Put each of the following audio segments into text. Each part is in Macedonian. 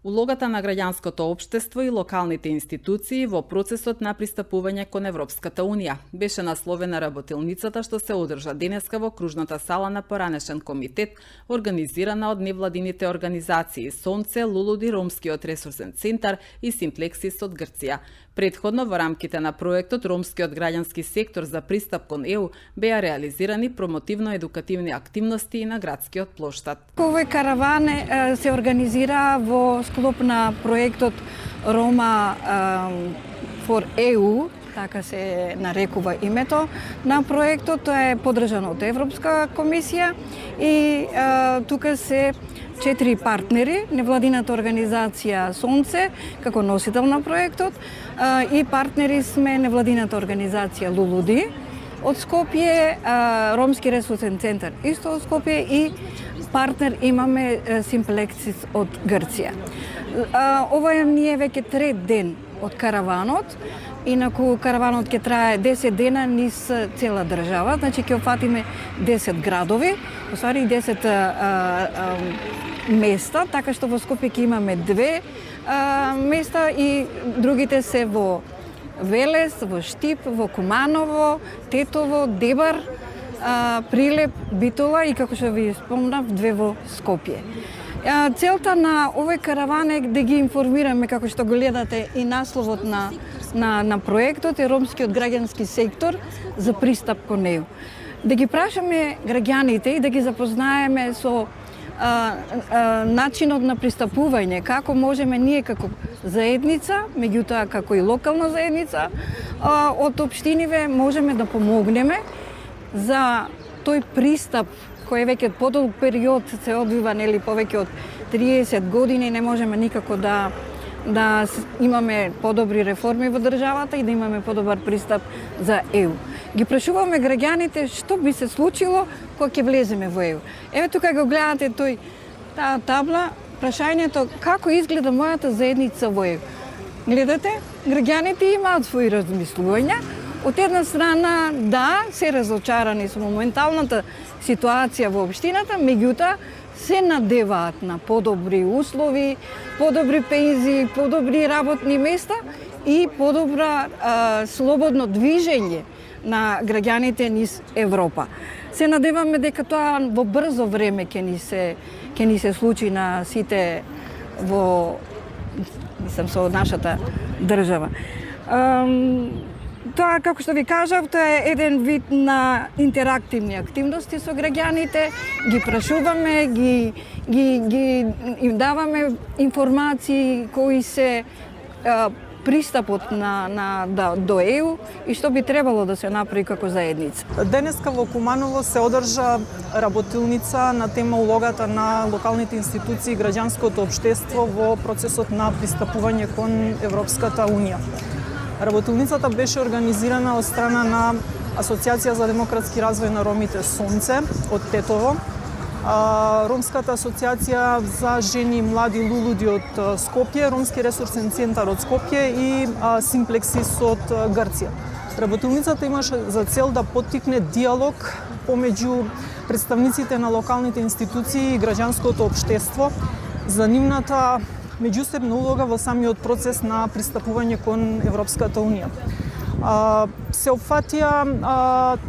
Улогата на граѓанското општество и локалните институции во процесот на пристапување кон Европската Унија беше насловена работилницата што се одржа денеска во кружната сала на поранешен комитет, организирана од невладините организации Сонце, Лулуди, Ромскиот ресурсен центар и Симплексис од Грција. Предходно во рамките на проектот Ромскиот граѓански сектор за пристап кон ЕУ беа реализирани промотивно-едукативни активности и на градскиот плоштад. Овој караван се организира во склоп на проектот Roma for EU, така се нарекува името на проектот. Тоа е поддржано од Европска комисија и тука се 4 партнери, невладината организација Сонце како носител на проектот и партнери сме невладината организација Лулуди од Скопје, Ромски ресурсен центар исто од Скопје и партнер имаме Симплексис од Грција. Ова е ние веќе трет ден од караванот. Инаку караванот ќе трае 10 дена низ цела држава, значи ќе опфатиме 10 градови, освари 10 места, така што во Скопје ќе имаме 2 места и другите се во Велес, во Штип, во Куманово, Тетово, Дебар, Прилеп, Битола и како што ви спомнав, 2 во Скопје. Целта на овој караван е да ги информираме, како што го гледате и насловот на проектот е Ромскиот граѓански сектор за пристап кон ЕУ. Да ги прашаме граѓаните и да ги запознаеме со начинот на пристапување, како можеме ние како заедница, меѓутоа како и локална заедница од општиниве можеме да помогнеме за тој пристап кој веќе подолг период се одвива, нели, повеќе од 30 години, не можеме никако да имаме подобри реформи во државата и да имаме подобар пристап за ЕУ. Ги прашуваме граѓаните што би се случило кога ќе влеземе во ЕУ. Еве тука го гледате таа табла, прашањето како изгледа мојата заедница во ЕУ. Гледате, граѓаните имаат своји размислувања. Од една страна, да, се разочарани со моменталната ситуација во општината, меѓутоа се надеваат на подобри услови, подобри пензии, подобри работни места и подобра слободно движење на граѓаните низ Европа. Се надеваме дека тоа во брзо време ќе ни се случи на сите со нашата држава. Тоа, како што ви кажав, тоа е еден вид на интерактивни активности со граѓаните, ги прашуваме, им даваме информации кои се пристапот до ЕУ и што би требало да се направи како заедница. Денеска во Куманово се одржа работилница на тема улогата на локалните институции и граѓанското општество во процесот на пристапување кон Европската Унија. Работилницата беше организирана од страна на Асоциација за демократски развој на ромите Сонце од Тетово, Ромската асоциација за жени и млади Лулуди од Скопје, Ромски ресурсен центар од Скопје и Симплексис од Грција. Работилницата имаше за цел да поттикне диалог помеѓу представниците на локалните институции и граѓанското општество за нивната меѓусебна улога во самиот процес на пристапување кон Европската Унија. Се опфатија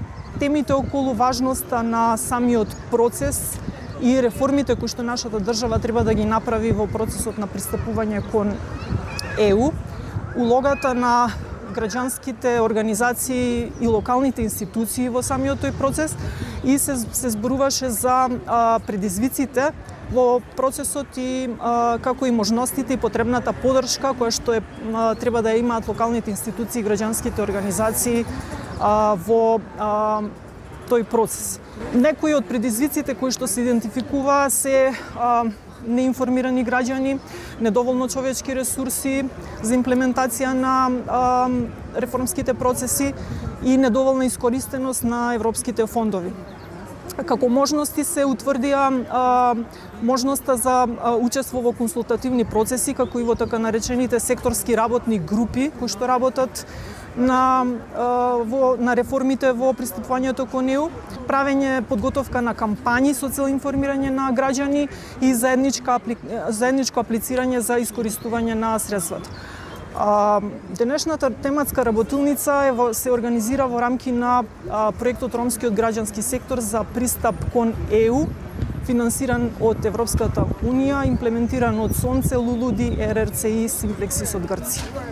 темите околу важноста на самиот процес и реформите кои што нашата држава треба да ги направи во процесот на пристапување кон ЕУ, улогата на граѓанските организации и локалните институции во самиот тој процес и се зборуваше за предизвиците во процесот и како и можностите и потребната поддршка која што треба да имаат локалните институции и граѓанските организации во тој процес. Некои од предизвиците кои што се идентификуваа се неинформирани граѓани, недоволно човечки ресурси за имплементација на реформските процеси и недоволна искористеност на европските фондови. Како можности се утврдија можноста за учество во консултативни процеси, како и во така наречените секторски работни групи кои што работат на реформите во пристапувањето кон ЕУ, правење подготовка на кампањи со цел информирање на граѓани и заедничко аплицирање за искористување на средствата. Денешната тематска работилница се организира во рамки на проектот Ромскиот граѓански сектор за пристап кон ЕУ, финансиран од Европската Унија, имплементиран од СОНЦЕ, ЛУЛУДИ, РРЦИ, Симплексис од Грција.